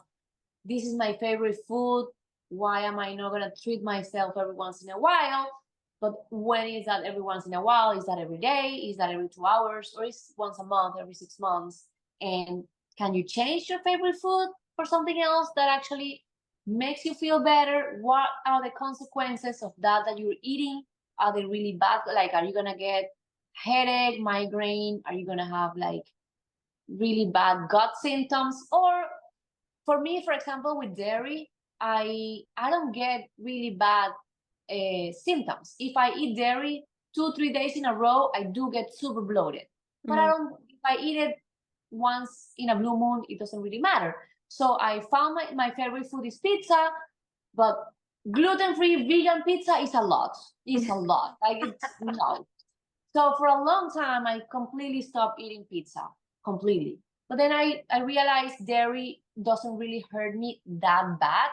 this is my favorite food, why am I not going to treat myself every once in a while? But when is that every once in a while? Is that every day? Is that every 2 hours? Or is once a month, every 6 months? And can you change your favorite food for something else that actually makes you feel better? What are the consequences of that you're eating? Are they really bad? Like, are you going to get headache, migraine? Are you going to have like really bad gut symptoms? Or for me, for example, with dairy, I don't get really bad symptoms. If I eat dairy 2-3 days in a row, I do get super bloated. But I Mm. don't. If I eat it once in a blue moon, it doesn't really matter. So I found my favorite food is pizza, but gluten-free vegan pizza is a lot. It's a lot. Like, it's no. So for a long time, I completely stopped eating pizza, completely. But then I realized dairy doesn't really hurt me that bad.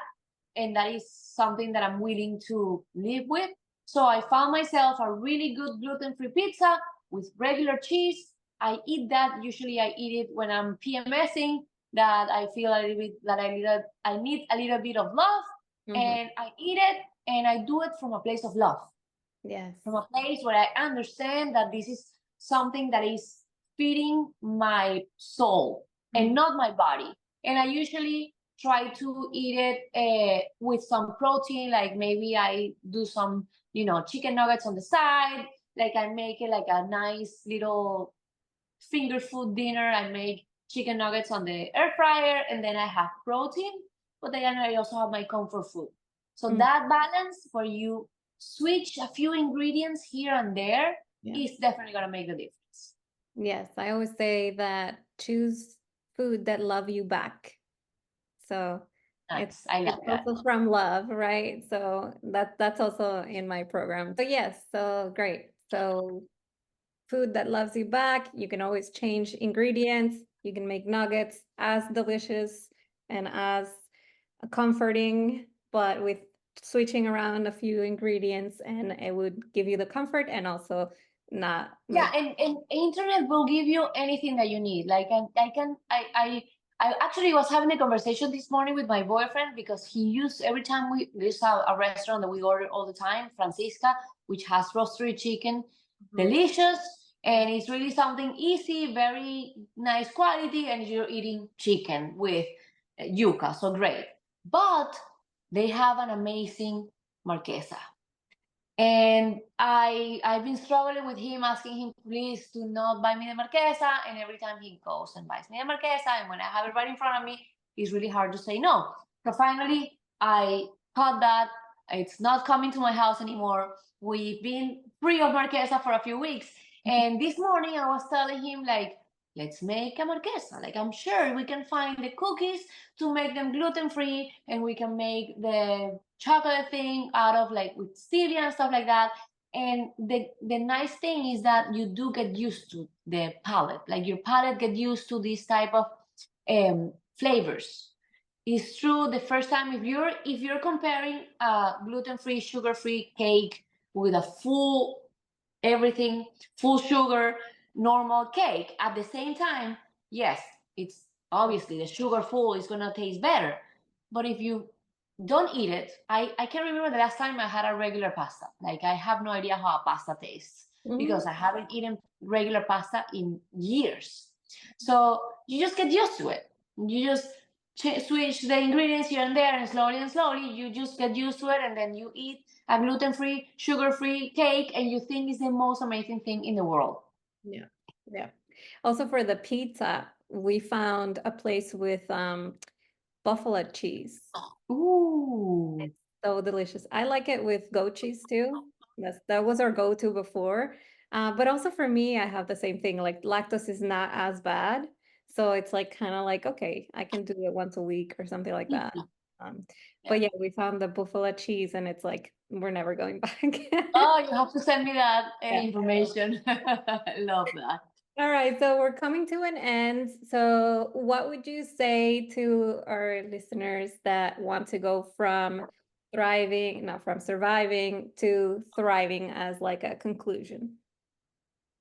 And that is something that I'm willing to live with. So I found myself a really good gluten-free pizza with regular cheese. I eat that. Usually I eat it when I'm PMSing, that I feel a little bit, that I need a little bit of love. Mhm. And I eat it, and I do it from a place of love, Yes. from a place where I understand that this is something that is feeding my soul and Mhm. not my body. And I usually try to eat it with some protein, like maybe I do some, chicken nuggets on the side. Like, I make it like a nice little finger food dinner. I make chicken nuggets on the air fryer, and then I have protein, but then I also have my comfort food. So Mm. that balance where you switch a few ingredients here and there Yeah. is definitely gonna make a difference. Yes, I always say that choose food that love you back. So it's Nice. I it's like that. also from love, right? So that's also in my program. So yes, so great. So food that loves you back. You can always change ingredients. You can make nuggets as delicious and as comforting, but with switching around a few ingredients, and it would give you the comfort and also not Yeah, make. and internet will give you anything that you need. Like I actually was having a conversation this morning with my boyfriend because he used every time there's a restaurant that we order all the time, Francisca, which has roastery chicken, Mhm. delicious, and it's really something easy, very nice quality, and you're eating chicken with yuca, so great. But they have an amazing marquesa. And I've been struggling with him, asking him, please do not buy me the marquesa. And every time he goes and buys me the marquesa, and when I have it right in front of me, it's really hard to say no. So finally, I caught that. It's not coming to my house anymore. We've been free of marquesa for a few weeks. And this morning I was telling him, like, let's make a marquesa. Like, I'm sure we can find the cookies to make them gluten-free, and we can make the chocolate thing out of like with stevia and stuff like that. And the nice thing is that you do get used to the palate. Like your palate get used to this type of flavors. It's true the first time if you're comparing a gluten-free, sugar-free cake with a full everything, full sugar, normal cake at the same time, yes, it's obviously the sugar full is gonna taste better. But if you don't eat it, I can't remember the last time I had a regular pasta. Like I have no idea how a pasta tastes Mm, because I haven't eaten regular pasta in years. So you just get used to it. You just switch the ingredients here and slowly, you just get used to it, and then you eat a gluten-free, sugar-free cake, and you think it's the most amazing thing in the world. yeah, yeah. Also for the pizza, we found a place with buffalo cheese. Ooh. It's so delicious. I like it with goat cheese too. That was our go-to before. But also for me, I have the same thing. Like lactose is not as bad. So it's like kind of like, okay, I can do it once a week or something like that. Um, Yeah. but yeah, we found the buffalo cheese and it's like we're never going back. Oh, you have to send me that Yeah. information. Love that. All right, so we're coming to an end. So, what would you say to our listeners that want to go from thriving, not from surviving, to thriving as like a conclusion?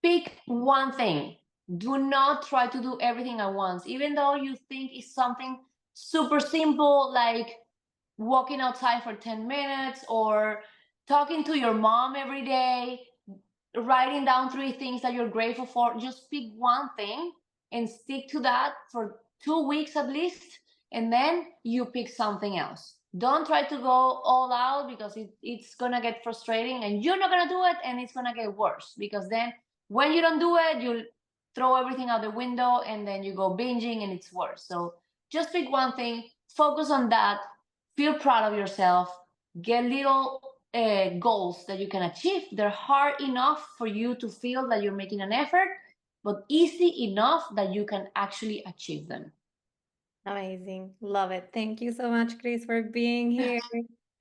Pick one thing. Do not try to do everything at once, even though you think it's something super simple, like walking outside for 10 minutes or talking to your mom every day, writing down 3 things that you're grateful for. Just pick one thing and stick to that for 2 weeks at least, and then you pick something else. Don't try to go all out because it's gonna get frustrating and you're not gonna do it, and it's gonna get worse because then when you don't do it, you'll throw everything out the window and then you go binging and it's worse. So just pick one thing, focus on that, feel proud of yourself, get little goals that you can achieve. They're hard enough for you to feel that you're making an effort, but easy enough that you can actually achieve them. Amazing. Love it. Thank you so much, Chris, for being here.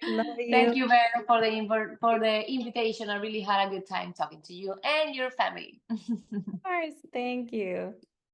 Love you. Thank you, Vero, for the invitation. I really had a good time talking to you and your family. Of course. Thank you.